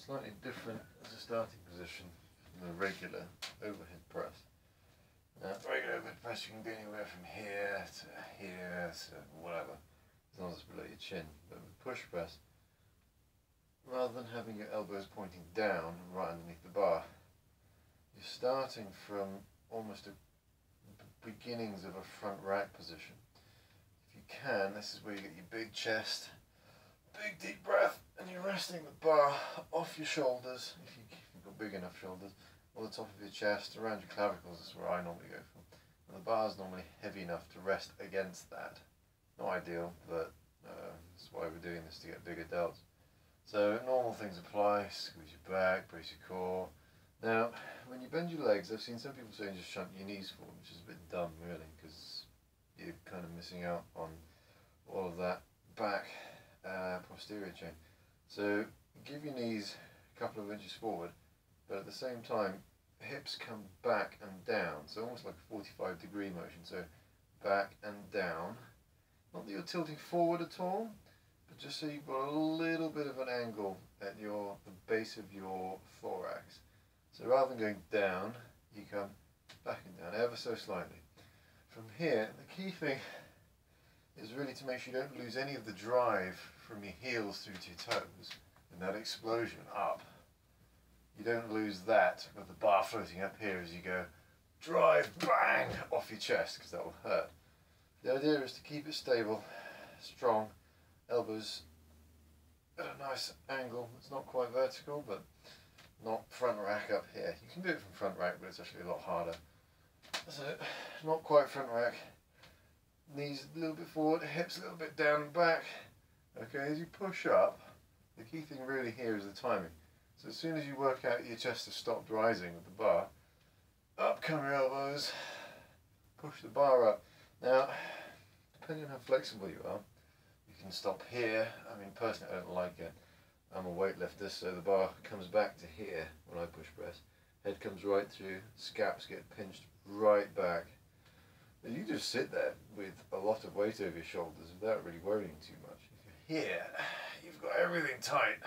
slightly different as a starting position from the regular overhead press. Now, regular overhead press, you can be anywhere from here to whatever, as long as it's below your chin. But with push press, rather than having your elbows pointing down right underneath the bar, you're starting from almost the beginnings of a front rack position. If you can, this is where you get your big chest, big deep breath, and you're resting the bar off your shoulders, if you've got big enough shoulders, or the top of your chest, around your clavicles. That's where I normally go from. And the bar is normally heavy enough to rest against that. Not ideal, but that's why we're doing this, to get bigger delts. So normal things apply: squeeze your back, brace your core. Now, when you bend your legs, I've seen some people saying just shunt your knees forward, which is a bit dumb really, because you're kind of missing out on all of that back posterior chain. So give your knees a couple of inches forward, but at the same time hips come back and down, so almost like a 45-degree motion. So back and down, not that you're tilting forward at all, but just so you've got a little bit of an angle at the base of your thorax. So rather than going down, you come back and down ever so slightly. From here, the key thing is really to make sure you don't lose any of the drive from your heels through to your toes in that explosion up. You don't lose that with the bar floating up here as you go drive, bang, off your chest, because that will hurt. The idea is to keep it stable, strong, elbows at a nice angle. It's not quite vertical, but not front rack up here. You can do it from front rack, but it's actually a lot harder. So, not quite front rack. Knees a little bit forward, hips a little bit down and back. Okay, as you push up, the key thing really here is the timing. So as soon as you work out your chest has stopped rising with the bar, up come your elbows, push the bar up. Now, depending on how flexible you are, you can stop here. I mean, personally, I don't like it. I'm a weightlifter, so the bar comes back to here when I push press. Head comes right through, scaps get pinched right back. And you just sit there with a lot of weight over your shoulders without really worrying too much. If you're here, you've got everything tight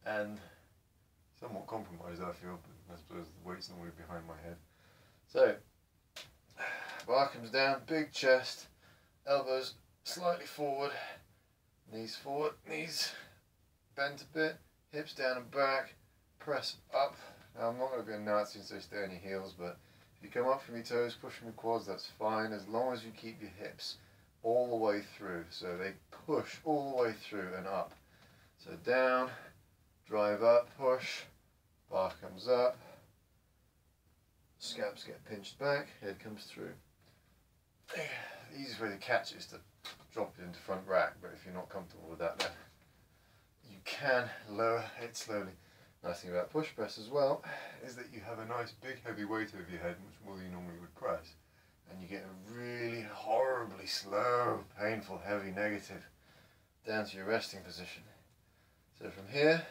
and somewhat compromised, I feel, but I suppose the weight's normally behind my head. So, bar comes down, big chest, elbows slightly forward, knees bent a bit, hips down and back, press up. Now, I'm not going to be a Nazi and say stay on your heels, but if you come up from your toes, push from your quads, that's fine, as long as you keep your hips all the way through. So they push all the way through and up. So down, drive up, push, bar comes up, scaps get pinched back, head comes through. The easiest way to catch it is to drop it into front rack, but if you're not comfortable with that, then you can lower it slowly. Nice thing about push press as well is that you have a nice big heavy weight over your head, much more than you normally would press, and you get a really horribly slow, painful, heavy negative down to your resting position. So from here,